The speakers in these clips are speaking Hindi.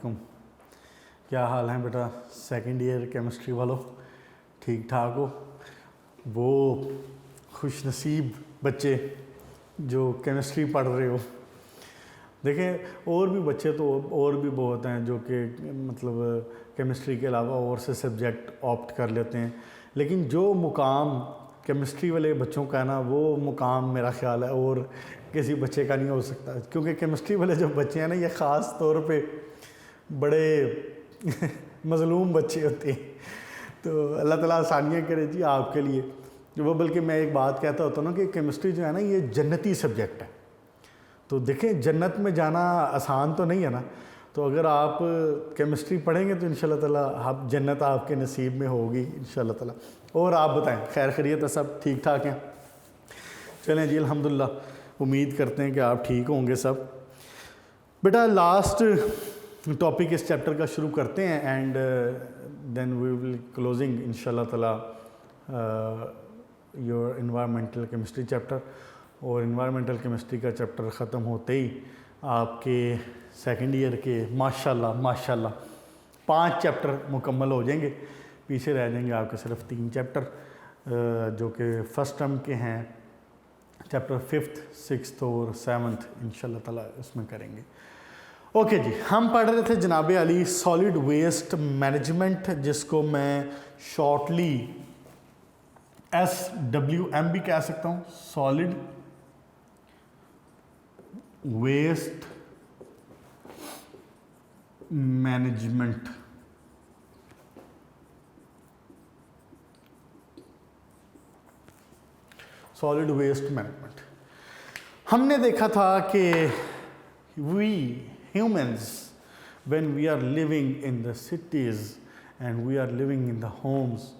वालेकुम। क्या हाल है बेटा? सेकंड ईयर केमिस्ट्री वालों, ठीक ठाक हो? वो खुश नसीब बच्चे जो केमिस्ट्री पढ़ रहे हो, देखें और भी बच्चे तो और भी बहुत हैं जो कि मतलब केमिस्ट्री के अलावा और से सब्जेक्ट ऑप्ट कर लेते हैं, लेकिन जो मुकाम केमिस्ट्री वाले बच्चों का है ना, वो मुकाम मेरा ख्याल है और किसी बच्चे का नहीं हो सकता, क्योंकि केमिस्ट्री वाले जो बच्चे हैं ना, ये ख़ास तौर पे बड़े मज़लूम बच्चे होते हैं। तो अल्लाह ताला आसानियाँ करे जी आपके लिए। वो बल्कि मैं एक बात कहता होता हूँ ना कि केमिस्ट्री जो है ना, ये जन्नती सब्जेक्ट है। तो देखें, जन्नत में जाना आसान तो नहीं है ना, तो अगर आप केमिस्ट्री पढ़ेंगे तो इंशाल्लाह ताला आप जन्नत आपके नसीब में होगी इंशाल्लाह ताला। और आप बताएं, खैर खैरियत है, सब ठीक ठाक हैं? चलें जी, अल्हम्दुलिल्लाह, उम्मीद करते हैं कि आप ठीक होंगे सब। बेटा लास्ट टॉपिक इस चैप्टर का शुरू करते हैं and then we will closing इंशाल्लाह ताला योर एनवायरमेंटल केमिस्ट्री चैप्टर। और एनवायरमेंटल केमिस्ट्री का चैप्टर ख़त्म होते ही आपके सेकंड ईयर के माशाल्लाह 5 चैप्टर मुकम्मल हो जाएंगे। पीछे रह जाएंगे आपके सिर्फ 3 चैप्टर जो कि फ़र्स्ट टर्म के हैं, चैप्टर 5th 6th और 7th इंशाल्लाह ताला इसमें करेंगे। ओके जी, हम पढ़ रहे थे जनाब अली सॉलिड वेस्ट मैनेजमेंट, जिसको मैं शॉर्टली SWM भी कह सकता हूँ, solid waste management. Solid waste management हमने देखा था कि we humans when we are living in the cities and we are living in the homes,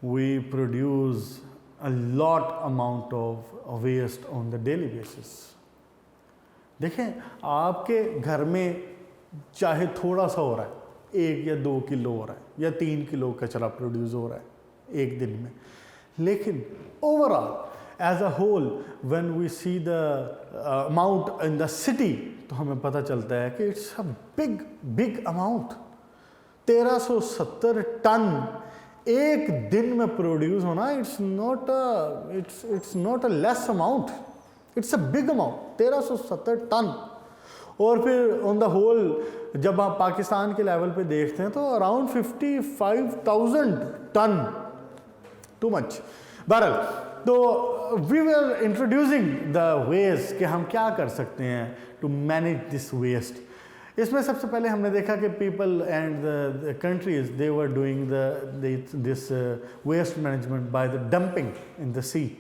we produce a lot amount of waste on the daily basis. देखें, आपके घर में चाहे थोड़ा सा हो रहा है, 1 या 2 किलो हो रहा है या 3 किलो कचरा प्रोड्यूस हो रहा है एक दिन में, लेकिन overall as a whole when we see the amount in the city, तो हमें पता चलता है कि it's a big amount. 1370 ton एक दिन में प्रोड्यूस होना, it's not a less amount, it's a big amount, 1370 ton. और फिर ऑन द होल जब आप पाकिस्तान के लेवल पे देखते हैं तो अराउंड 55,000 टन, टू मच। बहरहाल, तो we were introducing the waste कि हम क्या कर सकते हैं टू मैनेज दिस वेस्ट। इसमें सबसे पहले हमने देखा कि people and the countries they were doing this waste management by the dumping in the sea.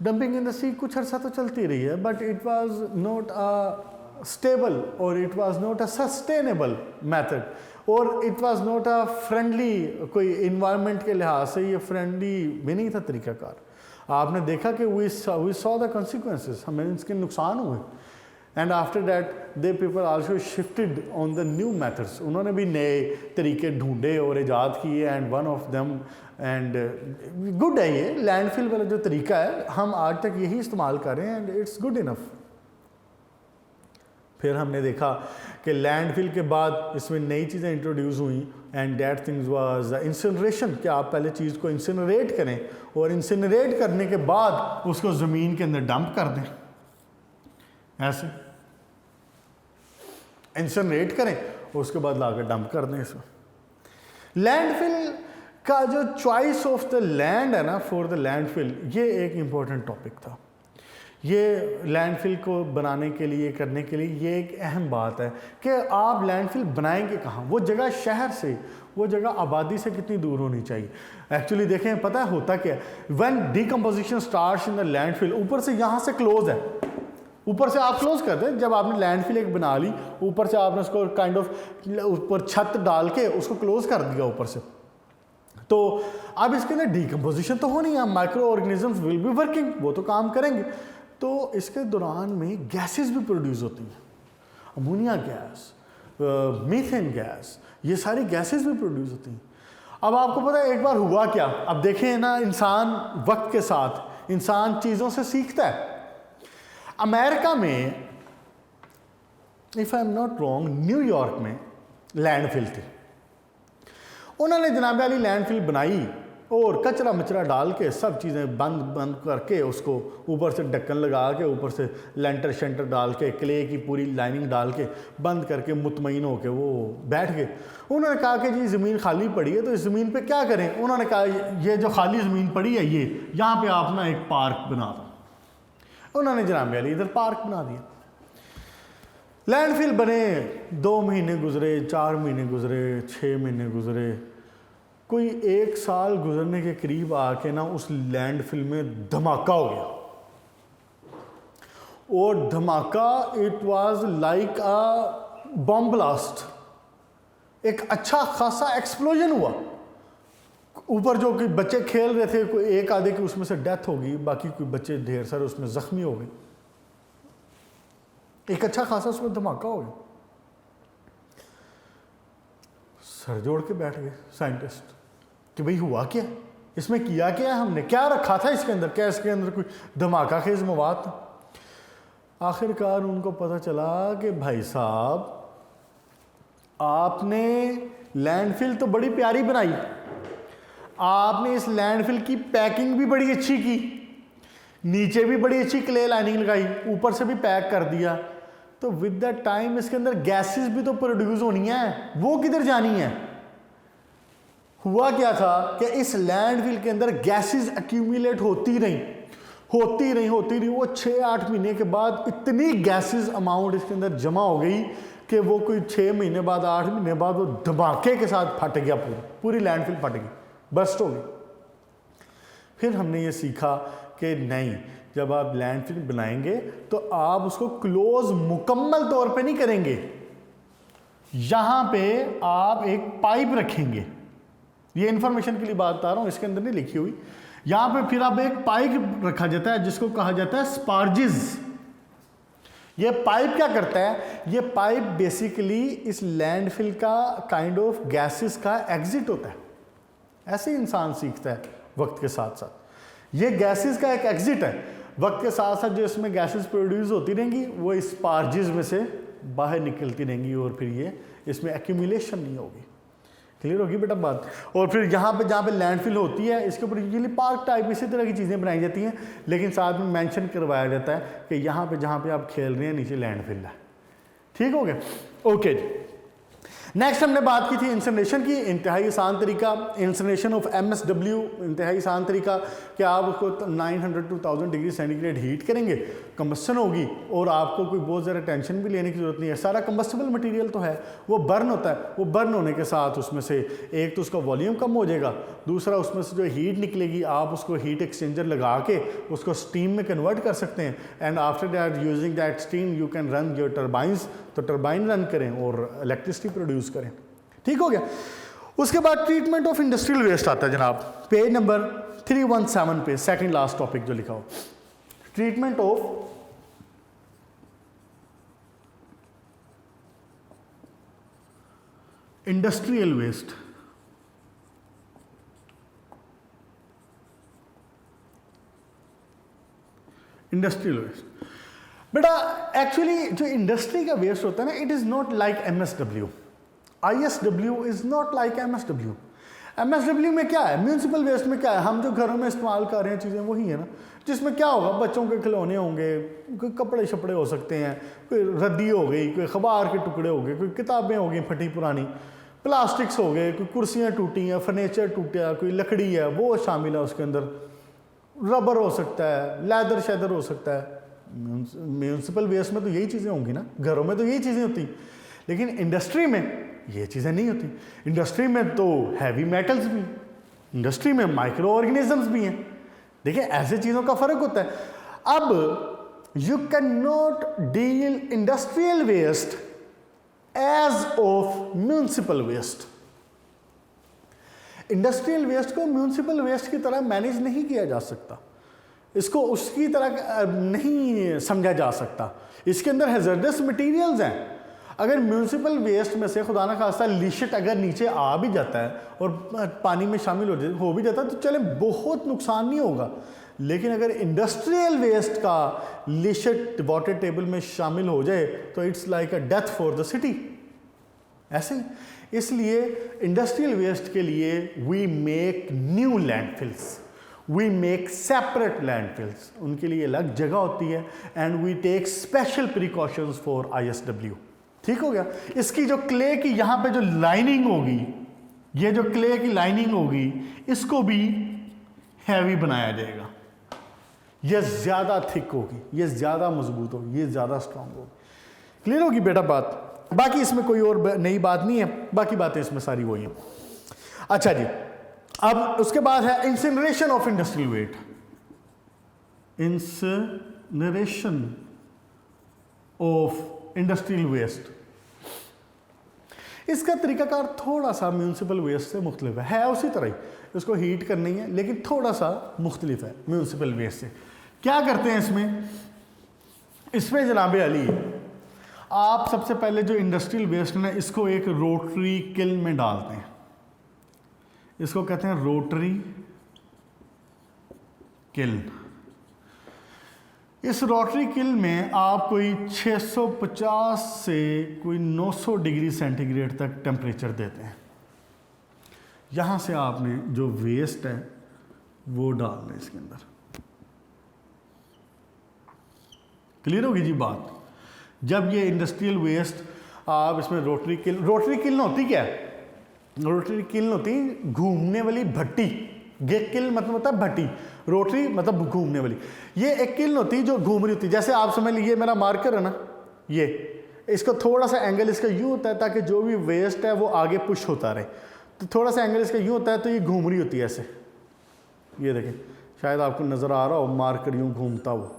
Dumping in the sea कुछ अर्सा तो चलती रही है, but it was not a stable और it was not a sustainable method, और it was not a friendly, कोई इन्वायरमेंट के लिहाज से ये फ्रेंडली भी नहीं था तरीक़ाकार। आपने देखा कि वी सॉ द कॉन्सिक्वेंसेस, हमें इसके नुकसान हुए। And after that they people also shifted on the new methods, उन्होंने भी नए तरीके ढूंढे और ईजाद किए। And one of them and good है ये लैंडफिल वाला जो तरीका है, हम आज तक यही इस्तेमाल कर रहे हैं एंड इट्स गुड इनफ। फिर हमने देखा कि लैंडफिल के बाद इसमें नई चीज़ें इंट्रोड्यूस हुई and that things was incineration, कि आप पहले चीज़ को इंसिनरेट करें और इंसिनरेट करने के बाद उसको ज़मीन के अंदर डंप कर दें। ऐसे इंसिनरेट करें और उसके बाद लाकर डंप कर दें इसको। लैंडफिल का जो चॉइस ऑफ द लैंड है ना फॉर द लैंडफिल, ये एक इम्पॉर्टेंट टॉपिक था। ये लैंडफिल को बनाने के लिए, करने के लिए ये एक अहम बात है कि आप लैंडफिल बनाएंगे कहाँ। वो जगह शहर से, वो जगह आबादी से कितनी दूर होनी चाहिए। एक्चुअली देखें, पता है होता क्या है, when decomposition starts in the landfill, ऊपर से यहाँ से क्लोज है, ऊपर से आप क्लोज कर दें। जब आपने लैंडफिल एक बना ली, ऊपर से आपने उसको काइंड ऑफ ऊपर छत डाल के उसको क्लोज कर दिया ऊपर से, तो अब इसके अंदर डीकम्पोजिशन तो होनी है, micro organisms will be working, वो तो काम करेंगे। तो इसके दौरान में गैसेस भी प्रोड्यूस होती हैं, अमोनिया गैस, मीथेन गैस, ये सारी गैसेस भी प्रोड्यूस होती हैं। अब आपको पता है एक बार हुआ क्या, अब देखें ना, इंसान वक्त के साथ इंसान चीज़ों से सीखता है। अमेरिका में if I am not wrong New York में लैंडफिल थी। उन्होंने जनाब वाली लैंडफिल बनाई और कचरा मचरा डाल के सब चीज़ें बंद करके उसको ऊपर से ढक्कन लगा के ऊपर से लेंटर शेंटर डाल के क्ले की पूरी लाइनिंग डाल के बंद करके मुतमईन होके वो बैठ गए। उन्होंने कहा कि जी ज़मीन खाली पड़ी है तो इस ज़मीन पे क्या करें। उन्होंने कहा ये जो खाली ज़मीन पड़ी है ये यहाँ पे आप ना एक पार्क बना दो। उन्होंने जनाब वाली इधर पार्क बना दिया। लैंडफिल बने, 2 महीने गुजरे, 4 महीने गुजरे, 6 महीने गुजरे, कोई 1 साल गुजरने के करीब आके ना उस लैंडफिल में धमाका हो गया। और धमाका it was like a bomb blast, एक अच्छा खासा एक्सप्लोजन हुआ। ऊपर जो कोई बच्चे खेल रहे थे, कोई एक आधे की उसमें से डेथ होगी, बाकी कोई बच्चे ढेर सारे उसमें जख्मी हो गए। एक अच्छा खासा उसमें धमाका हो गया। सर जोड़ के बैठ गए साइंटिस्ट कि भाई हुआ क्या, इसमें किया क्या, हमने क्या रखा था इसके अंदर, क्या इसके अंदर कोई धमाका खेज मवाद था। आखिरकार उनको पता चला कि भाई साहब आपने लैंडफिल तो बड़ी प्यारी बनाई, आपने इस लैंडफिल की पैकिंग भी बड़ी अच्छी की, नीचे भी बड़ी अच्छी क्ले लाइनिंग लगाई, ऊपर से भी पैक कर दिया, तो विद द टाइम इसके अंदर गैसेस भी तो प्रोड्यूस होनी है, वो किधर जानी है। हुआ क्या था कि इस लैंडफिल के अंदर गैसेस एक्यूमुलेट होती रही, वो 6-8 महीने के बाद इतनी गैसेस अमाउंट इसके अंदर जमा हो गई कि वो कोई 6 महीने बाद 8 महीने बाद वो धमाके के साथ फट गया, पूरी लैंडफिल फट गई, बस्ट हो गई। फिर हमने ये सीखा कि नहीं, जब आप लैंडफिल बनाएंगे तो आप उसको क्लोज मुकम्मल तौर पे नहीं करेंगे, यहां पे आप एक पाइप रखेंगे। ये इंफॉर्मेशन के लिए बात बता रहा हूं, इसके अंदर नहीं लिखी हुई। यहां पे फिर आप एक पाइप रखा जाता है जिसको कहा जाता है स्पार्जिस। ये पाइप क्या करता है, ये पाइप बेसिकली इस लैंडफिल का काइंड ऑफ गैसेस का एग्जिट होता है। ऐसे ही इंसान सीखता है वक्त के साथ साथ। ये गैसेस का एक एग्जिट है, वक्त के साथ साथ जो इसमें गैसेस प्रोड्यूस होती रहेंगी वो इस स्पार्जिस में से बाहर निकलती रहेंगी और फिर ये इसमें एक्यूमुलेशन नहीं होगी। क्लियर होगी बेटा बात। और फिर यहाँ पे जहाँ पे लैंडफिल होती है इसके ऊपर यूजुअली पार्क टाइप इसी तरह की चीज़ें बनाई जाती हैं, लेकिन साथ में मेंशन करवाया जाता है कि यहाँ पे जहाँ पे आप खेल रहे हैं नीचे लैंडफिल है। ठीक हो गया, ओके जी। नेक्स्ट हमने बात की थी इंसिनरेशन की। इंतहाई आसान तरीका इंसिनरेशन ऑफ MSW, इंतहाई आसान तरीका कि आप उसको 900 to 1000 डिग्री सेंटीग्रेड हीट करेंगे, कंबस्शन होगी और आपको कोई बहुत ज़्यादा टेंशन भी लेने की ज़रूरत नहीं है। सारा कंबस्टिबल मटेरियल तो है, वो बर्न होता है, वो बर्न होने के साथ उसमें से एक तो उसका वॉल्यूम कम हो जाएगा, दूसरा उसमें से जो हीट निकलेगी आप उसको हीट एक्सचेंजर लगा के उसको स्टीम में कन्वर्ट कर सकते हैं। And after that using that steam you can run your turbines, तो टर्बाइन रन करें और इलेक्ट्रिसिटी प्रोड्यूस करें। ठीक हो गया। उसके बाद ट्रीटमेंट ऑफ इंडस्ट्रियल वेस्ट आता है जनाब, पेज नंबर 317 पे सेकंड लास्ट टॉपिक जो लिखा हो, treatment of industrial waste. Industrial waste बेटा एक्चुअली जो इंडस्ट्री का वेस्ट होता है ना, it is not like MSW, ISW is not like MSW। MSW में क्या है, म्यूनसिपल वेस्ट में क्या है, हम जो घरों में इस्तेमाल कर रहे हैं चीज़ें वही है ना, जिसमें क्या होगा, बच्चों के खिलौने होंगे, कोई कपड़े शपड़े हो सकते हैं, कोई रद्दी हो गई, कोई अखबार के टुकड़े हो गए, कोई किताबें हो गई फटी पुरानी, प्लास्टिक्स हो गए, कोई कुर्सियाँ टूटी हैं, फर्नीचर टूटा, कोई लकड़ी है वो शामिल है उसके अंदर, रबर हो सकता है, लेदर शेदर हो सकता है। म्यूनसिपल वेस्ट में तो यही चीज़ें होंगी ना, घरों में तो यही चीज़ें होती, लेकिन इंडस्ट्री में ये चीज़ें नहीं होती। इंडस्ट्री में तो हैवी मेटल्स भी, इंडस्ट्री में माइक्रो ऑर्गेनिजम्स भी हैं। देखिए ऐसे चीज़ों का फ़र्क होता है। अब you can not deal industrial waste as of municipal waste. Industrial waste को म्यूनसिपल वेस्ट की तरह मैनेज नहीं किया जा सकता, इसको उसकी तरह नहीं समझा जा सकता। इसके अंदर हैजर्डस मटेरियल्स हैं। अगर म्यूनसिपल वेस्ट में से खुदा ना खास्ता लिशिट अगर नीचे आ भी जाता है और पानी में शामिल हो भी जाता है तो चले बहुत नुकसान नहीं होगा, लेकिन अगर इंडस्ट्रियल वेस्ट का लिशेट वाटर टेबल में शामिल हो जाए तो it's like a death for the city. ऐसे इसलिए इंडस्ट्रियल वेस्ट के लिए we make new landfills, we make separate landfills, उनके लिए अलग जगह होती है and we take special precautions for ISW। ठीक हो गया। इसकी जो क्ले की यहाँ पे जो लाइनिंग होगी, ये जो क्ले की लाइनिंग होगी, इसको भी हैवी बनाया जाएगा। ये ज़्यादा थिक होगी, ये ज़्यादा मजबूत होगी, ये ज़्यादा स्ट्रांग होगी। क्लियर होगी बेटा बात? बाकी इसमें कोई और नई बात नहीं है, बाकी बातें इसमें सारी वही हैं। अच्छा जी, अब उसके बाद है incineration of industrial waste. Incineration of industrial waste, इसका तरीकाकार थोड़ा सा म्यूनिसिपल वेस्ट से मुख्तलिफ है उसी तरह ही, इसको हीट करनी है लेकिन थोड़ा सा मुख्तलिफ है म्यूनिसिपल वेस्ट से। क्या करते हैं इसमें जनाब अली, आप सबसे पहले जो इंडस्ट्रियल वेस्ट है इसको एक रोटरी किल्न में डालते हैं, इसको कहते हैं रोटरी किल्न। इस रोटरी किल्न में आप कोई 650 से कोई 900 डिग्री सेंटीग्रेड तक टेम्परेचर देते हैं। यहाँ से आपने जो वेस्ट है वो डालना है इसके अंदर। क्लियर होगी जी बात? जब ये इंडस्ट्रियल वेस्ट आप इसमें रोटरी किल्न होती क्या है? रोटरी किल्न होती घूमने वाली भट्टी। किल्न मतलब होता है भट्टी, रोटरी मतलब घूमने वाली। ये एक किल्न होती जो घूम रही होती, जैसे आप समझ लीजिए मेरा मार्कर है ना, ये इसको थोड़ा सा एंगल इसका यूँ होता है ताकि जो भी वेस्ट है वो आगे पुश होता रहे। तो थोड़ा सा एंगल इसका यूँ होता है तो ये घूम रही होती है ऐसे। ये देखें, शायद आपको नज़र आ रहा हो मार्कर यूँ घूमता हुआ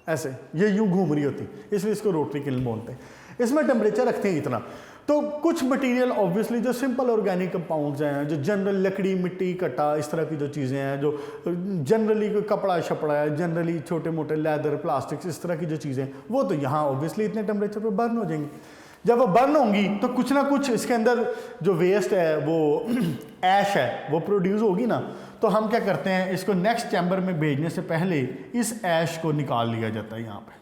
ऐसे, ये यूँ घूम रही होती, इसलिए इसको रोटरी किल्न बोलते हैं। इसमें टेम्परेचर रखते हैं इतना। तो कुछ मटेरियल ऑब्वियसली जो सिंपल ऑर्गेनिक कंपाउंड्स हैं, जो जनरल लकड़ी, मिट्टी, कटा, इस तरह की जो चीज़ें हैं, जो जनरली कोई कपड़ा शपड़ा है, जनरली छोटे मोटे लेदर, प्लास्टिक्स, इस तरह की जो चीज़ें, वो तो यहाँ ऑब्वियसली इतने टेम्परेचर पर बर्न हो जाएंगी। जब वो बर्न होंगी तो कुछ ना कुछ इसके अंदर जो वेस्ट है वो ऐश है वो प्रोड्यूस होगी ना। तो हम क्या करते हैं, इसको नेक्स्ट चैम्बर में भेजने से पहले इस ऐश को निकाल लिया जाता है। यहाँ पे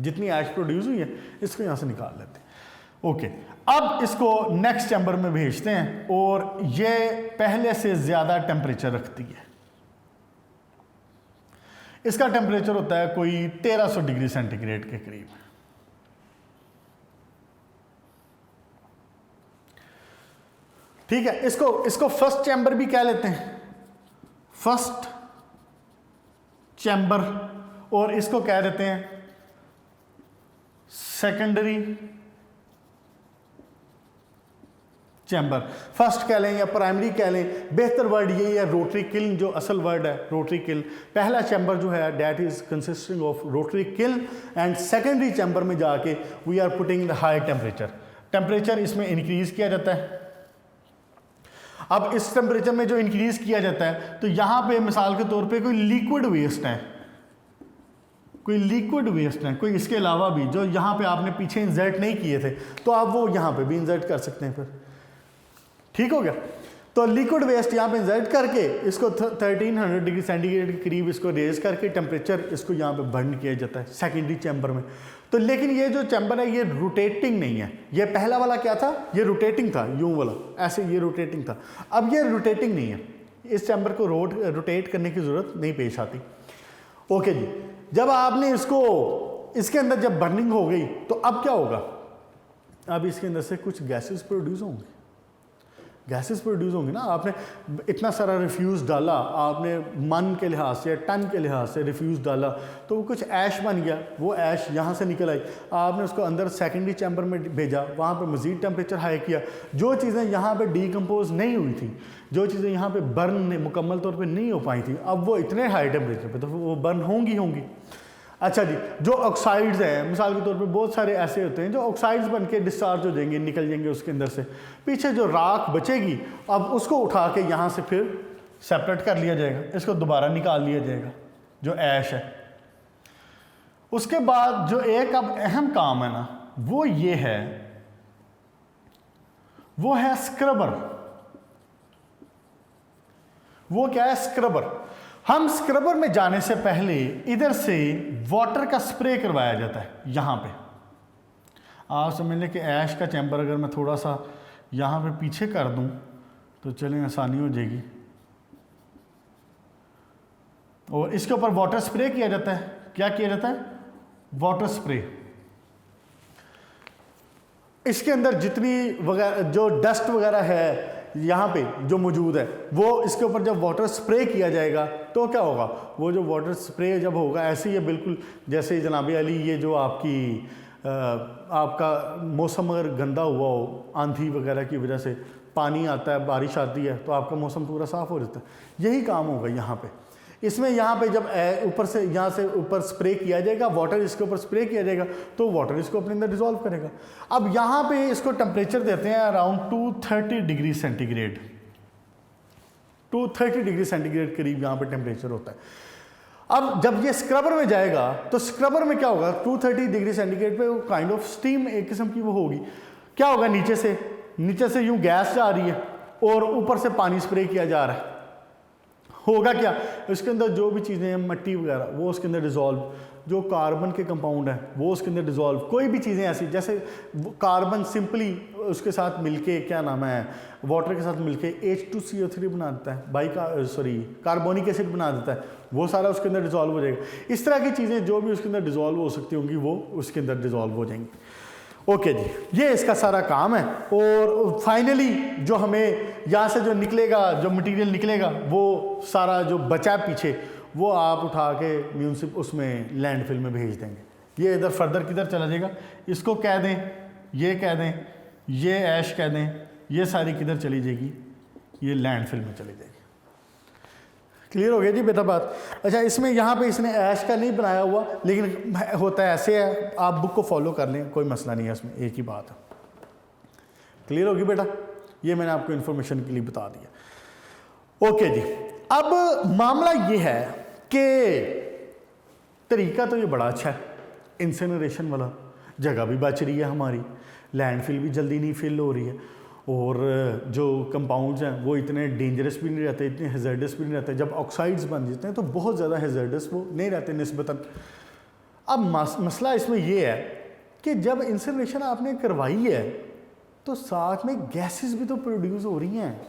जितनी ऐश प्रोड्यूस हुई है इसको यहाँ से निकाल लेते हैं। ओके, अब इसको नेक्स्ट चैम्बर में भेजते हैं और ये पहले से ज़्यादा टेम्परेचर रखती है। इसका टेम्परेचर होता है कोई 1300 डिग्री सेंटीग्रेड के करीब। ठीक है, इसको फर्स्ट चैम्बर भी कह लेते हैं, फर्स्ट चैम्बर, और इसको कह देते हैं सेकेंडरी चैम्बर। फर्स्ट कह लें या प्राइमरी कह लें, बेहतर वर्ड यही है। रोटरी किल्न जो असल वर्ड है, रोटरी किल्न। पहला चैम्बर जो है that is consisting of rotary kiln and secondary chamber में जाके we are putting the high temperature इसमें इंक्रीज किया जाता है। अब इस टेम्परेचर में जो इंक्रीज किया जाता है तो यहाँ पे मिसाल के तौर पे कोई लिक्विड वेस्ट है, कोई इसके अलावा भी जो यहाँ पे आपने पीछे इंसर्ट नहीं किए थे तो आप वो यहाँ पे भी इंसर्ट कर सकते हैं फिर। ठीक हो गया? तो लिक्विड वेस्ट यहाँ पे इंसर्ट करके इसको 1300 डिग्री सेंटीग्रेड के करीब इसको रेज करके टेम्परेचर इसको यहाँ पे बर्न किया जाता है सेकेंडरी चैम्बर में। तो लेकिन ये जो चैम्बर है ये रोटेटिंग नहीं है। ये पहला वाला क्या था, ये रोटेटिंग था, यूं वाला ऐसे, ये रोटेटिंग था। अब ये रोटेटिंग नहीं है, इस चैम्बर को रोटेट करने की ज़रूरत नहीं पेश आती। ओके जी, जब आपने इसके अंदर जब बर्निंग हो गई तो अब क्या होगा, अब इसके अंदर से कुछ गैसेस प्रोड्यूस होंगे ना। आपने इतना सारा रिफ्यूज़ डाला, आपने मन के लिहाज से, टन के लिहाज से रिफ्यूज़ डाला तो वो कुछ ऐश बन गया, वो ऐश यहाँ से निकल आई, आपने उसको अंदर सेकेंडरी चैम्बर में भेजा, वहाँ पे मज़ीद टेम्परेचर हाई किया। जो चीज़ें यहाँ पे डीकम्पोज नहीं हुई थी, जो चीज़ें यहाँ पे बर्न मुकम्मल तौर पे नहीं हो पाई थी, अब वो इतने हाई टेम्परेचर पे तो वो बर्न होंगी। अच्छा जी, जो ऑक्साइड्स हैं मिसाल के तौर पे बहुत सारे ऐसे होते हैं जो ऑक्साइड्स बन के डिस्चार्ज हो जाएंगे, निकल जाएंगे उसके अंदर से, पीछे जो राख बचेगी अब उसको उठा के यहाँ से फिर सेपरेट कर लिया जाएगा, इसको दोबारा निकाल लिया जाएगा जो ऐश है। उसके बाद जो एक अब अहम काम है ना वो ये है, वो है स्क्रबर। वो क्या है? स्क्रबर। हम स्क्रबर में जाने से पहले इधर से वाटर का स्प्रे करवाया जाता है। यहाँ पे आप समझ लें कि ऐश का चैम्बर अगर मैं थोड़ा सा यहाँ पे पीछे कर दूँ तो चलें आसानी हो जाएगी। और इसके ऊपर वाटर स्प्रे किया जाता है। क्या किया जाता है? Water spray. इसके अंदर जितनी वगैरह जो डस्ट वगैरह है यहाँ पे जो मौजूद है, वो इसके ऊपर जब वाटर स्प्रे किया जाएगा तो क्या होगा, वो जो वाटर स्प्रे जब होगा ऐसे ही बिल्कुल जैसे जनाब अली ये जो आपका मौसम अगर गंदा हुआ हो, आंधी वगैरह की वजह से पानी आता है, बारिश आती है, तो आपका मौसम पूरा साफ़ हो जाता है। यही काम होगा यहाँ पे। इसमें यहाँ पे जब ऊपर से यहाँ से ऊपर स्प्रे किया जाएगा, वाटर इसके ऊपर स्प्रे किया जाएगा तो वाटर इसको अपने अंदर डिसॉल्व करेगा। अब यहाँ पे इसको टेम्परेचर देते हैं around 230 degree centigrade. 230 degree centigrade करीब यहाँ पे टेम्परेचर होता है। अब जब ये स्क्रबर में जाएगा तो स्क्रबर में क्या होगा, 230 डिग्री सेंटीग्रेड पे वो काइंड ऑफ स्टीम एक किस्म की वो होगी। क्या होगा, नीचे से यूं गैस जा रही है और ऊपर से पानी स्प्रे किया जा रहा है। होगा क्या, इसके अंदर जो भी चीज़ें हैं, मिट्टी वगैरह, वो उसके अंदर डिज़ोल्व, जो कार्बन के कंपाउंड हैं वो उसके अंदर डिज़ोल्व, कोई भी चीज़ें ऐसी जैसे कार्बन सिंपली उसके साथ मिलके क्या नाम है वाटर के साथ मिलके H2CO3 बना देता है, कार्बोनिक एसिड बना देता है, वो सारा उसके अंदर डिज़ोल्व हो जाएगा। इस तरह की चीज़ें जो भी उसके अंदर डिज़ोल्व हो सकती होंगी वो उसके अंदर डिज़ोल्व हो जाएंगी। ओके जी, ये इसका सारा काम है। और फाइनली जो हमें यहाँ से जो निकलेगा, जो मटेरियल निकलेगा, वो सारा जो बचा पीछे वो आप उठा के म्यूनसिप उसमें लैंडफिल में भेज देंगे। ये इधर फर्दर किधर चला जाएगा, इसको कह दें, ये कह दें, ये ऐश कह दें, ये सारी किधर चली जाएगी, ये लैंडफिल में चली जाएगी। क्लियर हो गया जी बेटा बात। अच्छा, इसमें यहाँ पे इसने ऐश का नहीं बनाया हुआ, लेकिन होता है ऐसे है, आप बुक को फॉलो कर लें, कोई मसला नहीं है, इसमें एक ही बात है। क्लियर होगी बेटा, ये मैंने आपको इन्फॉर्मेशन के लिए बता दिया। ओके जी, अब मामला ये है कि तरीका तो ये बड़ा अच्छा है, इंसिनरेशन वाला, जगह भी बच रही है हमारी, लैंडफिल भी जल्दी नहीं फिल हो रही है, और जो कंपाउंड्स हैं वो इतने डेंजरस भी नहीं रहते, इतने हैज़ार्डस भी नहीं रहते। जब ऑक्साइड्स बन जाते हैं तो बहुत ज़्यादा हैज़ार्डस वो नहीं रहते निस्बतन। अब मसला इसमें ये है कि जब इंसिनरेशन आपने करवाई है तो साथ में गैसेस भी तो प्रोड्यूस हो रही हैं,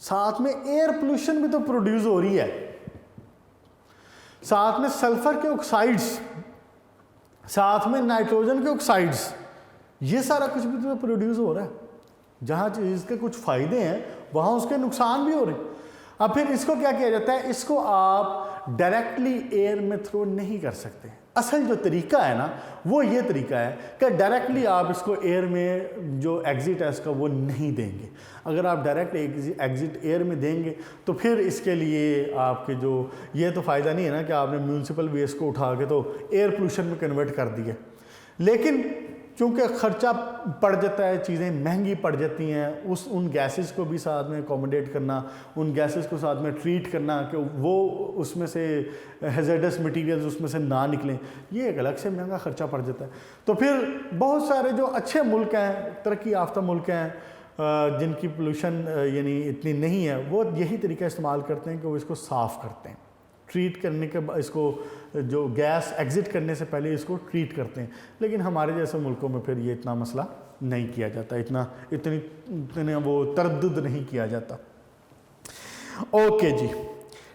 साथ में एयर पोल्यूशन भी तो प्रोड्यूस हो रही है, साथ में सल्फर के ऑक्साइड्स, साथ में नाइट्रोजन के ऑक्साइड्स, ये सारा कुछ भी तो प्रोड्यूस हो रहा है। जहाँ चीज़ के कुछ फ़ायदे हैं वहाँ उसके नुकसान भी हो रहे हैं। अब फिर इसको क्या किया जाता है, इसको आप डायरेक्टली एयर में थ्रो नहीं कर सकते। असल जो तरीका है ना वो ये तरीका है कि डायरेक्टली आप इसको एयर में जो एग्ज़िट है इसका वो नहीं देंगे। अगर आप डायरेक्ट एग्ज़िट एयर में देंगे तो फिर इसके लिए आपके जो ये तो फ़ायदा नहीं है ना कि आपने म्यूनसिपल वेस्ट को उठा के तो एयर पोल्यूशन में कन्वर्ट कर दिया, लेकिन क्योंकि ख़र्चा पड़ जाता है, चीज़ें महंगी पड़ जाती हैं, उन गैसेस को भी साथ में अकोमोडेट करना, उन गैसेस को साथ में ट्रीट करना कि वो उसमें से हैज़ार्डस मटेरियल्स उसमें से ना निकलें, ये एक अलग से महंगा ख़र्चा पड़ जाता है। तो फिर बहुत सारे जो अच्छे मुल्क हैं, तरक्की याफ्ता मुल्क हैं, जिनकी पोल्यूशन यानी इतनी नहीं है, वो यही तरीका इस्तेमाल करते हैं कि वो इसको साफ़ करते हैं, ट्रीट करने के बाद इसको जो गैस एग्ज़िट करने से पहले इसको ट्रीट करते हैं। लेकिन हमारे जैसे मुल्कों में फिर ये इतना मसला नहीं किया जाता, इतने वो तरद्दुद नहीं किया जाता। ओके जी,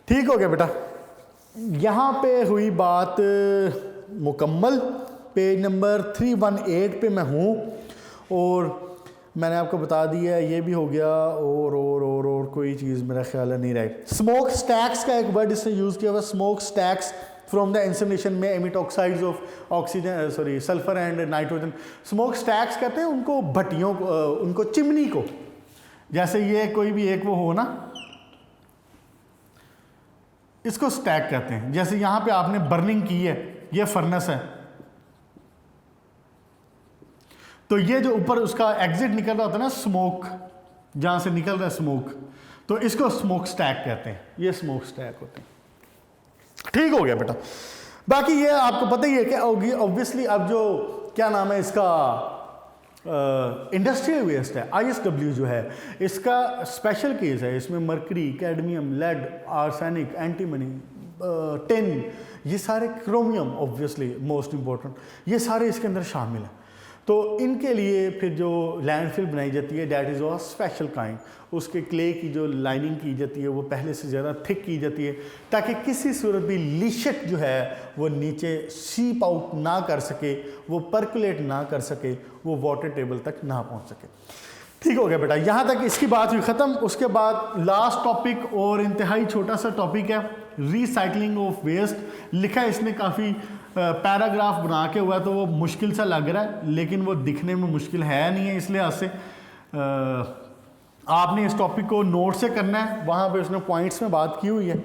ठीक हो गया बेटा, यहाँ पे हुई बात मुकम्मल। पेज नंबर 318 पे मैं हूँ और मैंने आपको बता दिया, ये भी हो गया। और कोई चीज़ मेरा ख्याल है नहीं रही। स्मोक स्टैक्स का एक वर्ड इसने यूज़ किया हुआ, smoke stacks from the incineration में emit oxides of oxygen sulphur and nitrogen. Smoke stacks कहते हैं उनको भट्टियों को, उनको चिमनी को, जैसे ये कोई भी एक वो हो ना, इसको स्टैक कहते हैं। जैसे यहाँ पे आपने बर्निंग की है, ये फर्नेस है, तो ये जो ऊपर उसका एग्जिट निकल रहा होता है ना, स्मोक, जहाँ से निकल रहा है स्मोक, तो इसको स्मोक स्टैक कहते हैं। ये स्मोक स्टैक होते हैं। ठीक हो गया बेटा। बाकी ये आपको पता ही है कि ऑब्वियसली अब जो क्या नाम है इसका इंडस्ट्रियल वेस्ट है, ISW जो है, इसका स्पेशल केस है। इसमें mercury, cadmium, lead, arsenic, antimony, tin, ये सारे, क्रोमियम ऑब्वियसली मोस्ट इम्पोर्टेंट, ये सारे इसके अंदर शामिल हैं। तो इनके लिए फिर जो लैंडफिल बनाई जाती है, that is a special kind. उसके क्ले की जो लाइनिंग की जाती है वो पहले से ज़्यादा थिक की जाती है, ताकि किसी सूरत भी लीशट जो है वो नीचे सीप आउट ना कर सके, वो परकुलेट ना कर सके, वो वाटर टेबल तक ना पहुंच सके। ठीक हो गया बेटा, यहाँ तक इसकी बात हुई ख़त्म। उसके बाद लास्ट टॉपिक और इंतहाई छोटा सा टॉपिक है, रिसाइकलिंग ऑफ वेस्ट। लिखा है इसने काफ़ी पैराग्राफ बना के हुआ, तो वो मुश्किल सा लग रहा है, लेकिन वो दिखने में मुश्किल है नहीं है। इस लिहाज से आपने इस टॉपिक को नोट से करना है, वहाँ पे उसने पॉइंट्स में बात की हुई है।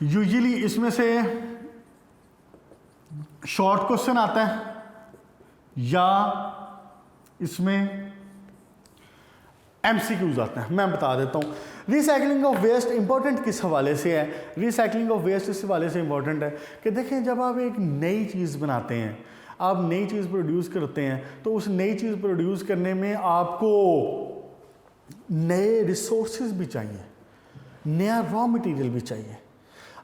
यूजुअली इसमें से शॉर्ट क्वेश्चन आता है या इसमें MCQs आते हैं। मैं बता देता हूँ। रिसाइकलिंग ऑफ वेस्ट इंपॉर्टेंट किस हवाले से है? रिसाइकलिंग ऑफ वेस्ट इस हवाले से इंपॉर्टेंट है कि देखें, जब आप एक नई चीज़ बनाते हैं, आप नई चीज़ प्रोड्यूस करते हैं, तो उस नई चीज़ प्रोड्यूस करने में आपको नए रिसोर्सेज भी चाहिए, नया रॉ मटेरियल भी चाहिए।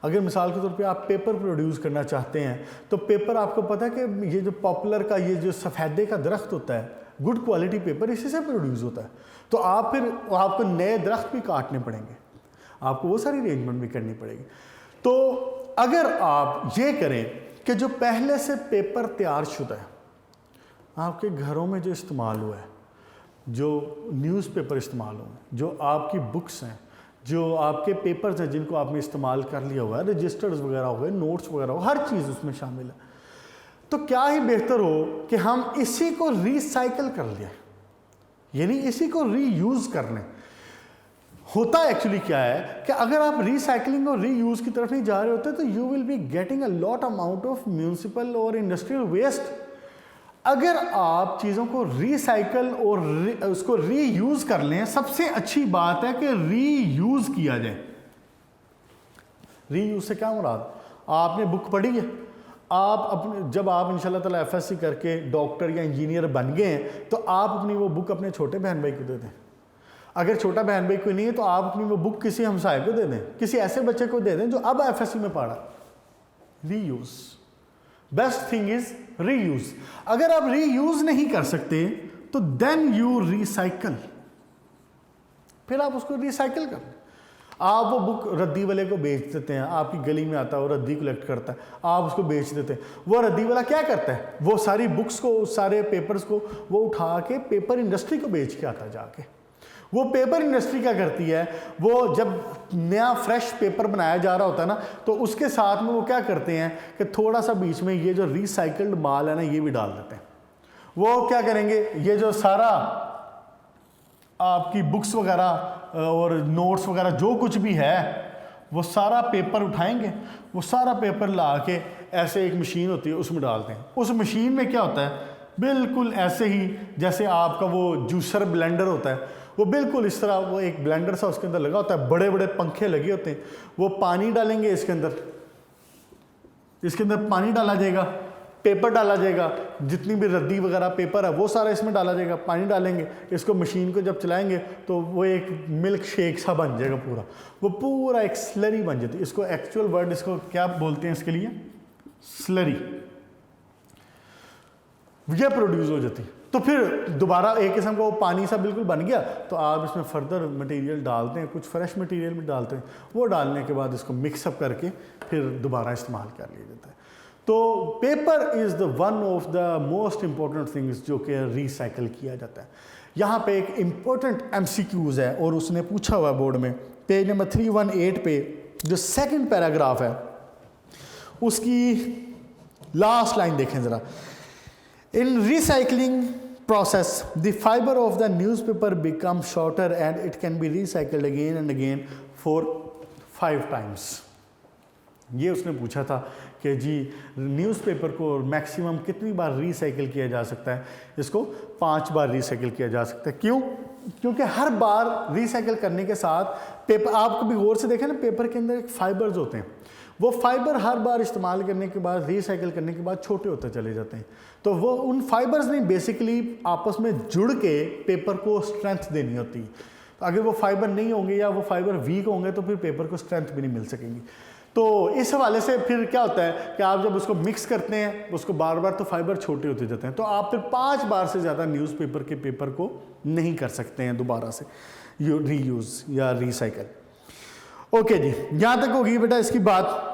अगर मिसाल के तौर पे आप पेपर प्रोड्यूस करना चाहते हैं, तो पेपर, आपको पता है कि ये जो पॉपुलर का ये जो सफ़ेदे का दरख्त होता है, गुड क्वालिटी पेपर इसी से प्रोड्यूस होता है। तो आप फिर आपको नए दरख्त भी काटने पड़ेंगे, आपको वो सारी अरेंजमेंट भी करनी पड़ेगी। तो अगर आप ये करें कि जो पहले से पेपर तैयार शुदा है, आपके घरों में जो इस्तेमाल हुआ है, जो न्यूज़पेपर इस्तेमाल हुए, जो आपकी बुक्स हैं, जो आपके पेपर्स हैं जिनको आपने इस्तेमाल कर लिया हुआ है, रजिस्टर्स वगैरह हुए, नोट्स वगैरह हो, हर चीज़ उसमें शामिल है। तो क्या ही बेहतर हो कि हम इसी को रिसाइकल कर लें, यानी इसी को रीयूज़ कर लें। होता एक्चुअली क्या है कि अगर आप रिसाइकलिंग और रीयूज़ की तरफ नहीं जा रहे होते, तो you will be getting a lot amount of municipal और इंडस्ट्रियल वेस्ट। अगर आप चीज़ों को रिसाइकल और उसको रीयूज़ कर लें, सबसे अच्छी बात है कि रीयूज़ किया जाए। रीयूज़ से क्या मुराद? आपने बुक पढ़ी है, आप अपने, जब आप इंशाल्लाह ताला FSC करके डॉक्टर या इंजीनियर बन गए हैं, तो आप अपनी वो बुक अपने छोटे बहन भाई को दे दें। अगर छोटा बहन भाई कोई नहीं है, तो आप अपनी वो बुक किसी हमसाये को दे दें, किसी ऐसे बच्चे को दे दें जो अब FSC में पढ़ा। Reuse, best thing is reuse. अगर आप रीयूज़ नहीं कर सकते, तो देन यू रिसाइकल, फिर आप उसको रिसाइकल कर। आप वो बुक रद्दी वाले को बेच देते हैं, आपकी गली में आता है, वो रद्दी कलेक्ट करता है, आप उसको बेच देते हैं। वो रद्दी वाला क्या करता है, वो सारी बुक्स को, सारे पेपर्स को वो उठा के पेपर इंडस्ट्री को बेच के आता जाके। वो पेपर इंडस्ट्री क्या करती है, वो जब नया फ्रेश पेपर बनाया जा रहा होता है ना, तो उसके साथ में वो क्या करते हैं कि थोड़ा सा बीच में ये जो रिसाइकल्ड माल है ना, ये भी डाल देते हैं। वो क्या करेंगे, ये जो सारा आपकी बुक्स वगैरह और नोट्स वगैरह जो कुछ भी है, वो सारा पेपर उठाएंगे, वो सारा पेपर ला के ऐसे एक मशीन होती है उसमें डालते हैं। उस मशीन में क्या होता है, बिल्कुल ऐसे ही जैसे आपका वो जूसर ब्लेंडर होता है, वो बिल्कुल इस तरह, वो एक ब्लेंडर सा उसके अंदर लगा होता है, बड़े बड़े पंखे लगे होते हैं। वो पानी डालेंगे इसके अंदर पानी डाला जाएगा, पेपर डाला जाएगा, जितनी भी रद्दी वगैरह पेपर है वो सारा इसमें डाला जाएगा, पानी डालेंगे, इसको मशीन को जब चलाएंगे तो वो एक मिल्क शेक सा बन जाएगा पूरा, वो पूरा एक स्लरी बन जाती है। इसको एक्चुअल वर्ड इसको क्या बोलते हैं इसके लिए, स्लरी, ये प्रोड्यूस हो जाती है। तो फिर दोबारा एक किस्म का वो पानी सा बिल्कुल बन गया, तो आप इसमें फर्दर मटेरियल डालते हैं, कुछ फ्रेश मटेरियल भी डालते हैं, वो डालने के बाद इसको मिक्सअप करके फिर दोबारा इस्तेमाल कर लिया जाता है। तो paper is the one of the most important things जो कि रिसाइकल किया जाता है। यहाँ पे एक इम्पोर्टेंट MCQs है और उसने पूछा हुआ बोर्ड में, पेज नंबर 318 पे जो सेकंड पैराग्राफ है उसकी लास्ट लाइन देखें ज़रा। इन recycling process, the fiber of the newspaper becomes shorter and it can be recycled again and again for 5 times. ये उसने पूछा था कि जी न्यूज़पेपर को मैक्सिमम कितनी बार रिसाइकिल किया जा सकता है, इसको 5 बार रिसाइकिल किया जा सकता है। क्यों? क्योंकि हर बार रिसाइकिल करने के साथ पेपर, आप कभी गौर से देखें ना, पेपर के अंदर एक फाइबर्स होते हैं, वो फाइबर हर बार इस्तेमाल करने के बाद, रिसाइकिल करने के बाद छोटे होते चले जाते हैं। तो वो उन फाइबर्स ने बेसिकली आपस में जुड़ के पेपर को स्ट्रेंथ देनी होती है। तो अगर वो फाइबर नहीं होंगे या वो फाइबर वीक होंगे तो फिर पेपर को स्ट्रेंथ भी नहीं मिल सकेंगी। तो इस हवाले से फिर क्या होता है कि आप जब उसको मिक्स करते हैं उसको बार बार, तो फाइबर छोटे होते जाते हैं, तो आप फिर 5 बार से ज़्यादा न्यूज़पेपर के पेपर को नहीं कर सकते हैं दोबारा से रीयूज़ या रिसाइकल। ओके जी, यहाँ तक होगी बेटा इसकी बात।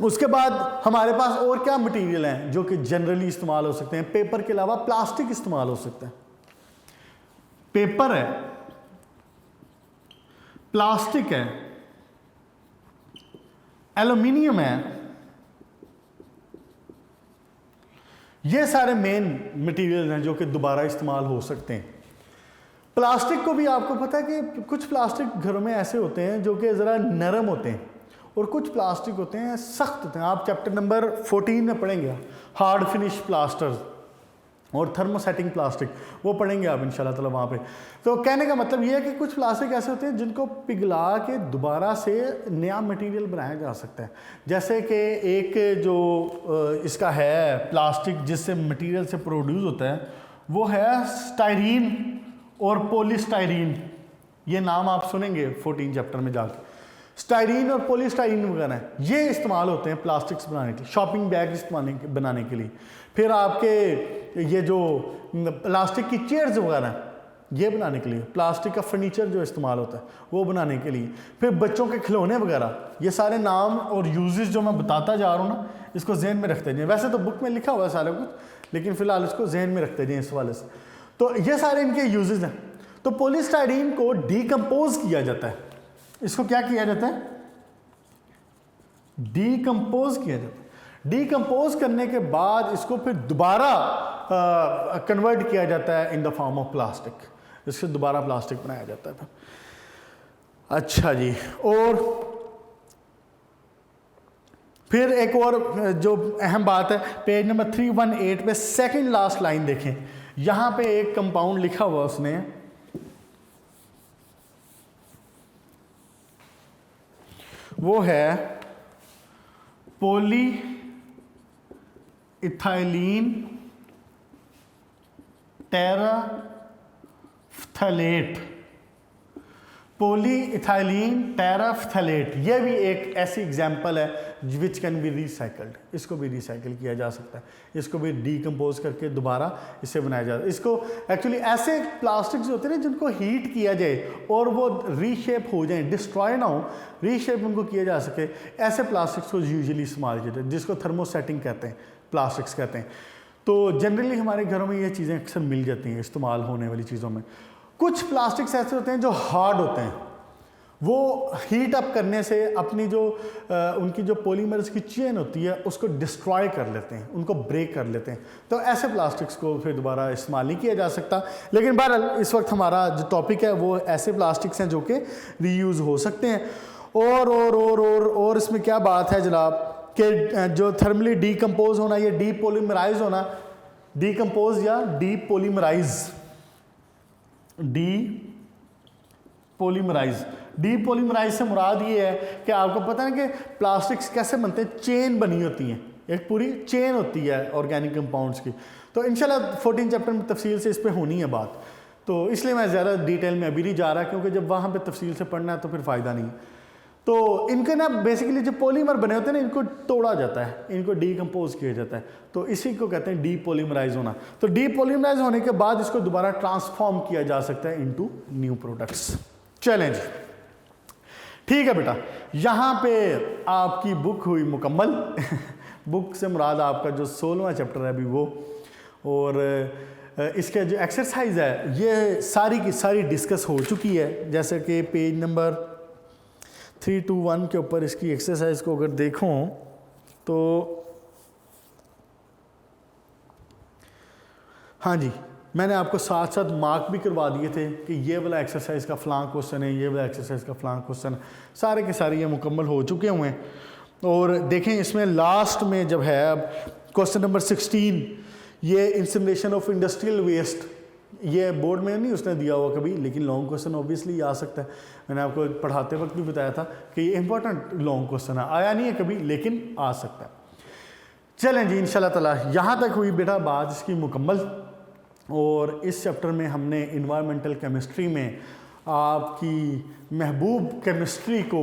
उसके बाद हमारे पास और क्या मटेरियल हैं जो कि जनरली इस्तेमाल हो सकते हैं? पेपर के अलावा प्लास्टिक इस्तेमाल हो सकता है। पेपर है, प्लास्टिक है, एल्यूमिनियम है, ये सारे मेन मटेरियल हैं जो कि दोबारा इस्तेमाल हो सकते हैं। प्लास्टिक को भी आपको पता है कि कुछ प्लास्टिक घरों में ऐसे होते हैं जो कि ज़रा नरम होते हैं और कुछ प्लास्टिक होते हैं सख्त होते हैं। आप चैप्टर नंबर 14 में पढ़ेंगे हार्ड फिनिश प्लास्टर और थर्मोसेटिंग प्लास्टिक, वो पढ़ेंगे आप इंशाल्लाह ताला वहाँ पे। तो कहने का मतलब ये है कि कुछ प्लास्टिक ऐसे होते हैं जिनको पिघला के दोबारा से नया मटेरियल बनाया जा सकता है। जैसे कि एक जो इसका है प्लास्टिक जिससे मटेरियल से प्रोड्यूस होता है वो है स्टायरीन और पॉलीस्टायरीन। ये नाम आप सुनेंगे 14 चैप्टर में जाके। स्टायरीन और पॉलीस्टायरीन वगैरह ये इस्तेमाल होते हैं प्लास्टिक्स बनाने के लिए, शॉपिंग बैग बनाने के लिए। फिर आपके ये जो प्लास्टिक की चेयर्स वगैरह ये बनाने के लिए, प्लास्टिक का फर्नीचर जो इस्तेमाल होता है वो बनाने के लिए, फिर बच्चों के खिलौने वगैरह, ये सारे नाम और यूजेस जो मैं बताता जा रहा हूँ ना, इसको जहन में रखते जाइए। वैसे तो बुक में लिखा हुआ है सारा कुछ, लेकिन फिलहाल इसको जहन में रखते जाइए इस वाले से। तो ये सारे इनके यूजेस हैं। तो पॉलीस्टायरीन को डीकम्पोज किया जाता है। इसको क्या किया जाता है? डीकम्पोज किया जाता है। डीकम्पोज करने के बाद इसको फिर दोबारा कन्वर्ट किया जाता है in the form of plastic. इससे दोबारा प्लास्टिक बनाया जाता है। अच्छा जी, और फिर एक और जो अहम बात है, पेज नंबर 318 पे सेकंड लास्ट लाइन देखें। यहां पे एक कंपाउंड लिखा हुआ उसने, वो है पॉली इथाइलीन टेराफ्थलेट। पॉली इथाइलीन टेराफ्थलेट, यह भी एक ऐसी एग्जाम्पल है विच कैन बी रिसाइकल्ड। इसको भी रिसाइकिल किया जा सकता है, इसको भी डीकम्पोज करके दोबारा इसे बनाया जाता है। इसको एक्चुअली ऐसे प्लास्टिक्स होते हैं जिनको हीट किया जाए और वो रीशेप हो जाए, डिस्ट्रॉय ना हो, रीशेप उनको किया जा सके, ऐसे प्लास्टिक्स को यूजुअली इस्तेमाल किया जाता है, जिसको थर्मोसेटिंग कहते हैं, प्लास्टिक्स कहते हैं। तो जनरली हमारे घरों में ये चीज़ें अक्सर मिल जाती हैं इस्तेमाल होने वाली चीज़ों में। कुछ प्लास्टिक्स ऐसे होते हैं जो हार्ड होते हैं, वो हीट अप करने से अपनी जो उनकी जो पॉलीमर्स की चेन होती है उसको डिस्ट्रॉय कर लेते हैं, उनको ब्रेक कर लेते हैं। तो ऐसे प्लास्टिक्स को फिर दोबारा इस्तेमाल नहीं किया जा सकता। लेकिन बहरहाल इस वक्त हमारा जो टॉपिक है वो ऐसे प्लास्टिक्स हैं जो कि रीयूज़ हो सकते हैं। और इसमें क्या बात है जनाब कि जो थर्मली डीकम्पोज होना या डीपोलीमराइज होना, डीकम्पोज या डीपोलीमराइज से मुराद ये है कि आपको पता है कि प्लास्टिक्स कैसे बनते हैं, चेन बनी होती हैं, एक पूरी चेन होती है ऑर्गेनिक कंपाउंड्स की। तो इंशाल्लाह 14 चैप्टर में तफसील से इस पे होनी है बात, तो इसलिए मैं ज़्यादा डिटेल में अभी नहीं जा रहा, क्योंकि जब वहाँ पे तफसील से पढ़ना है तो फिर फ़ायदा नहीं। तो इनके ना बेसिकली जो पॉलीमर बने होते हैं ना, इनको तोड़ा जाता है, इनको डीकम्पोज किया जाता है, तो इसी को कहते हैं डीपोलीमराइज होना। तो डीपोलीमराइज होने के बाद इसको दोबारा ट्रांसफॉर्म किया जा सकता है इनटू न्यू प्रोडक्ट्स। चलें जी, ठीक है बेटा, यहाँ पे आपकी बुक हुई मुकम्मल। बुक से मुराद आपका जो 16वां चैप्टर है अभी वो, और इसका जो एक्सरसाइज है ये सारी की सारी डिस्कस हो चुकी है। जैसे कि पेज नंबर 321 के ऊपर इसकी एक्सरसाइज को अगर देखूं तो हाँ जी, मैंने आपको साथ साथ मार्क भी करवा दिए थे कि ये वाला एक्सरसाइज का फ़लाँ क्वेश्चन है, ये वाला एक्सरसाइज का फ़लाँ क्वेश्चन, सारे के सारे ये मुकम्मल हो चुके हुए हैं। और देखें इसमें लास्ट में जब है अब क्वेश्चन नंबर 16, ये इंसिनरेशन ऑफ इंडस्ट्रियल वेस्ट, ये बोर्ड में नहीं उसने दिया हुआ कभी, लेकिन लॉन्ग क्वेश्चन ऑब्वियसली आ सकता है। मैंने आपको पढ़ाते वक्त भी बताया था कि ये इंपॉर्टेंट लॉन्ग क्वेश्चन है, आया नहीं है कभी लेकिन आ सकता है। चलें जी, इंशाल्लाह ताला यहाँ तक हुई बेटा बात इसकी मुकम्मल। और इस चैप्टर में हमने इन्वायरमेंटल केमिस्ट्री में आपकी महबूब केमिस्ट्री को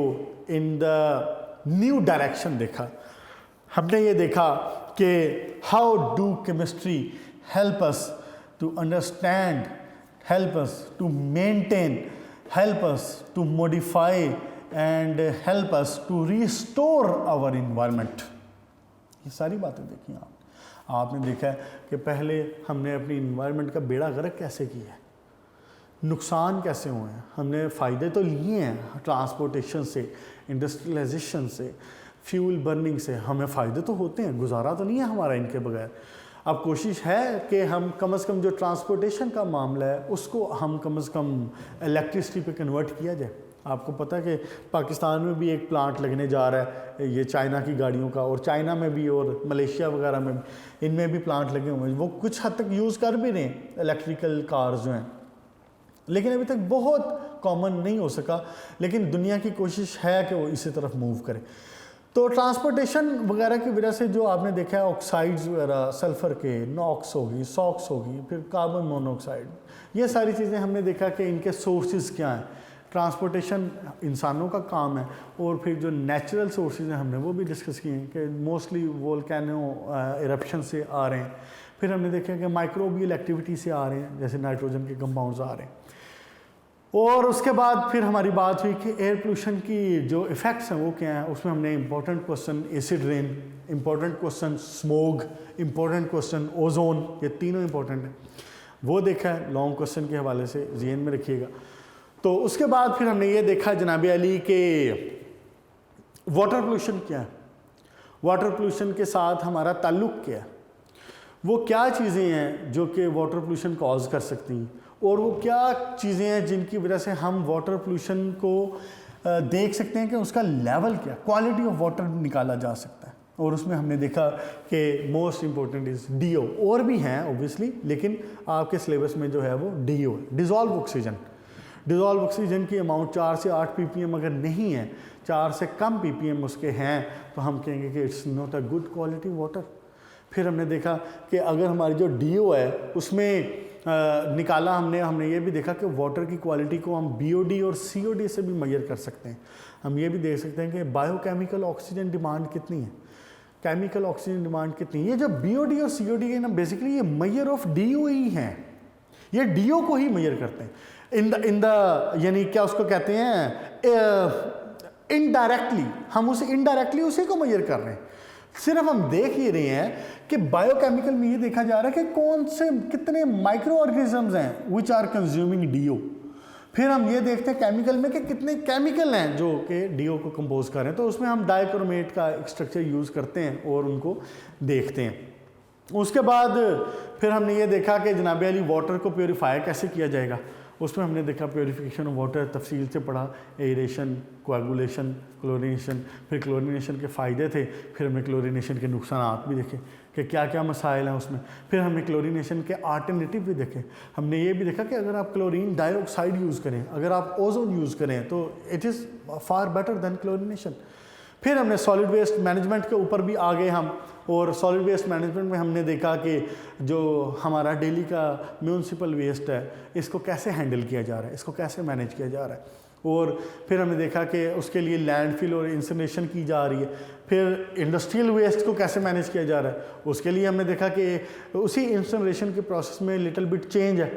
इन द न्यू डायरेक्शन देखा। हमने ये देखा कि how do chemistry help us to understand, help us to maintain, help us to modify and help us to restore our environment. ये सारी बातें देखी आपने देखा है कि पहले हमने अपनी इन्वायरमेंट का बेड़ा गर्क कैसे किया है, नुकसान कैसे हुए हैं। हमने फ़ायदे तो लिए हैं ट्रांसपोर्टेशन से, इंडस्ट्रियलाइजेशन से, फ्यूल बर्निंग से, हमें फ़ायदे तो होते हैं, गुजारा तो नहीं है हमारा इनके बगैर। अब कोशिश है कि हम कम से कम जो ट्रांसपोर्टेशन का मामला है उसको हम कम से कम इलेक्ट्रिसिटी पे कन्वर्ट किया जाए। आपको पता है कि पाकिस्तान में भी एक प्लांट लगने जा रहा है ये चाइना की गाड़ियों का, और चाइना में भी और मलेशिया वगैरह में भी, इनमें भी प्लांट लगे हुए हैं। वो कुछ हद तक यूज़ कर भी रहे हैं इलेक्ट्रिकल कार्स जो हैं, लेकिन अभी तक बहुत कॉमन नहीं हो सका, लेकिन दुनिया की कोशिश है कि वो इसी तरफ मूव करे। तो ट्रांसपोर्टेशन वगैरह की वजह से जो आपने देखा है ऑक्साइड्स वगैरह, सल्फ़र के, नॉक्स होगी, सॉक्स होगी, फिर कार्बन मोनोऑक्साइड, ये सारी चीज़ें हमने देखा कि इनके सोर्सेज क्या हैं। ट्रांसपोर्टेशन इंसानों का काम है, और फिर जो नेचुरल सोर्सेज हैं हमने वो भी डिस्कस किए हैं कि मोस्टली वोल्केनो इरप्शन से आ रहे हैं। फिर हमने देखा कि माइक्रोबियल एक्टिविटी से आ रहे हैं, जैसे नाइट्रोजन के कंपाउंड्स आ रहे हैं। और उसके बाद फिर हमारी बात हुई कि एयर पोल्यूशन की जो इफ़ेक्ट्स हैं वो क्या हैं। उसमें हमने important question acid rain, important question smog, important question ozone, ये तीनों इंपॉर्टेंट हैं, वो देखा है लॉन्ग क्वेश्चन के हवाले से, ज़हन में रखिएगा। तो उसके बाद फिर हमने ये देखा जनाब अली के वाटर पोल्यूशन क्या है, वाटर पोल्यूशन के साथ हमारा ताल्लुक़ क्या है, वो क्या चीज़ें हैं जो कि वाटर पोल्यूशन कॉज कर सकती हैं, और वो क्या चीज़ें हैं जिनकी वजह से हम वाटर पोल्यूशन को देख सकते हैं कि उसका लेवल क्या, क्वालिटी ऑफ वाटर निकाला जा सकता है। और उसमें हमने देखा कि मोस्ट इम्पोर्टेंट इज़ DO, और भी हैं ओब्वियसली, लेकिन आपके सिलेबस में जो है वो DO है, डिज़ोल्व ऑक्सीजन। डिज़ोल्व ऑक्सीजन की अमाउंट 4 से 8 ppm अगर नहीं है, 4 से कम ppm उसके हैं, तो हम कहेंगे कि it's not a good quality water. फिर हमने देखा कि अगर हमारी जो DO है उसमें निकाला हमने ये भी देखा कि वाटर की क्वालिटी को हम BOD और COD से भी मेजर कर सकते हैं। हम ये भी देख सकते हैं कि बायोकेमिकल ऑक्सीजन डिमांड कितनी है, केमिकल ऑक्सीजन डिमांड कितनी है। ये जो BOD और COD है ना, बेसिकली ये मेजर ऑफ DO ही हैं, ये DO को ही मेजर करते हैं इन द यानी क्या उसको कहते हैं इनडायरेक्टली, हम उसे इनडायरेक्टली उसी को मेजर कर रहे हैं। सिर्फ हम देख ही रहे हैं कि बायोकेमिकल में ये देखा जा रहा है कि कौन से कितने माइक्रो ऑर्गेनिजम्स हैं विच आर कंज्यूमिंग DO। फिर हम ये देखते हैं केमिकल में कि कितने केमिकल हैं जो कि DO को कंपोज कर रहे हैं, तो उसमें हम डाइक्रोमेट का एक स्ट्रक्चर यूज़ करते हैं और उनको देखते हैं। उसके बाद फिर हमने ये देखा कि जनाब अली वाटर को प्योरीफाई कैसे किया जाएगा। उसमें हमने देखा प्योरीफिकेशन ऑफ वाटर तफसील से पढ़ा, एरेशन, कोएगुलेशन, क्लोरिनेशन। फिर क्लोरिनेशन के फ़ायदे थे, फिर हमने क्लोरिनेशन के नुकसान भी देखे कि क्या क्या मसाइल हैं उसमें। फिर हमने क्लोरिनेशन के आल्टरनेटिव भी देखे। हमने ये भी देखा कि अगर आप क्लोरीन डाइऑक्साइड यूज़ करें, अगर आप ओजोन यूज़ करें, तो it is far better than chlorination. फिर हमने सॉलिड वेस्ट मैनेजमेंट के ऊपर भी आ गए हम, और सॉलिड वेस्ट मैनेजमेंट में हमने देखा कि जो हमारा डेली का म्यूनसिपल वेस्ट है इसको कैसे हैंडल किया जा रहा है, इसको कैसे मैनेज किया जा रहा है। और फिर हमने देखा कि उसके लिए लैंडफिल और इंसिनरेशन की जा रही है। फिर इंडस्ट्रियल वेस्ट को कैसे मैनेज किया जा रहा है, उसके लिए हमने देखा कि उसी इंसिनरेशन के प्रोसेस में लिटिल बिट चेंज है।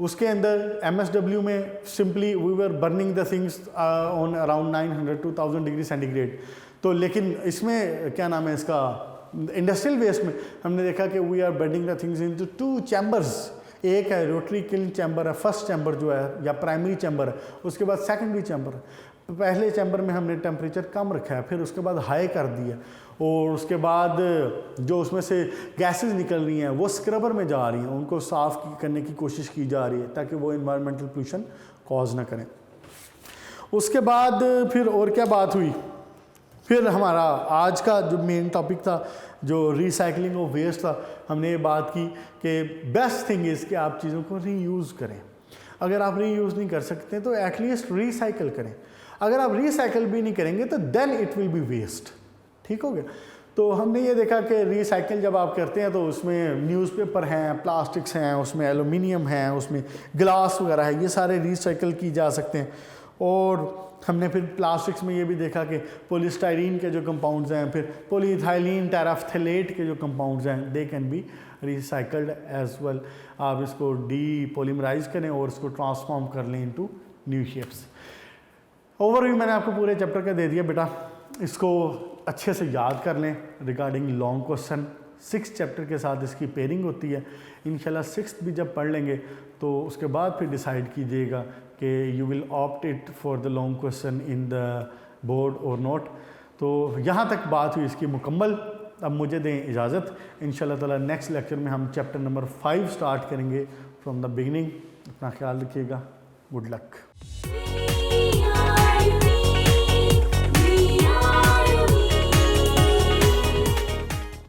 उसके अंदर MSW में simply we were burning the things on around 900 to 1000 degree centigrade. तो लेकिन इसमें क्या नाम है इसका, इंडस्ट्रियल वेस्ट में हमने देखा कि we are burning the things into 2 chambers. एक है रोटरी किल्न चैम्बर है, फर्स्ट चैम्बर जो है या प्राइमरी चैम्बर है, उसके बाद सेकेंडरी चैम्बर है। पहले चैम्बर में हमने टेम्परेचर कम रखा है, फिर उसके बाद हाई कर दिया, और उसके बाद जो उसमें से गैसेस निकल रही हैं वो स्क्रबर में जा रही हैं, उनको साफ़ करने की कोशिश की जा रही है ताकि वो इन्वायरमेंटल पोल्यूशन कॉज ना करें। उसके बाद फिर और क्या बात हुई, फिर हमारा आज का जो मेन टॉपिक था, जो रिसाइकलिंग ऑफ वेस्ट था, हमने ये बात की कि बेस्ट थिंग इज़ कि आप चीज़ों को रीयूज़ करें। अगर आप रीयूज़ नहीं कर सकते तो एटलीस्ट रिसाइकल करें। अगर आप रिसाइकल भी नहीं करेंगे तो then it will be waste. ठीक हो गया। तो हमने ये देखा कि रिसाइकिल जब आप करते हैं तो उसमें न्यूज़पेपर हैं, प्लास्टिक्स हैं, उसमें एलुमिनियम हैं, उसमें ग्लास वगैरह है, ये सारे रिसाइकिल की जा सकते हैं। और हमने फिर प्लास्टिक्स में ये भी देखा कि पॉलीस्टाइरीन के जो कंपाउंड्स हैं, फिर पॉलीइथाइलीन टेराफ्थलेट के जो कंपाउंड्स हैं, they can be recycled as well. आप इसको डीपॉलीमराइज करें और इसको ट्रांसफॉर्म कर लें इनटू न्यू शेप्स। ओवरव्यू मैंने आपको पूरे चैप्टर का दे दिया बेटा, इसको अच्छे से याद कर लें रिगार्डिंग लॉन्ग क्वेश्चन। 6 चैप्टर के साथ इसकी पेयरिंग होती है। इंशाल्लाह 6th भी जब पढ़ लेंगे तो उसके बाद फिर डिसाइड कीजिएगा कि you will opt it for the long question in the board और नॉट। तो यहाँ तक बात हुई इसकी मुकम्मल। अब मुझे दें इजाज़त। इंशाल्लाह ताला नेक्स्ट लेक्चर में हम चैप्टर नंबर 5 स्टार्ट करेंगे फ्रॉम द बिगिनिंग। अपना ख्याल रखिएगा। Good luck.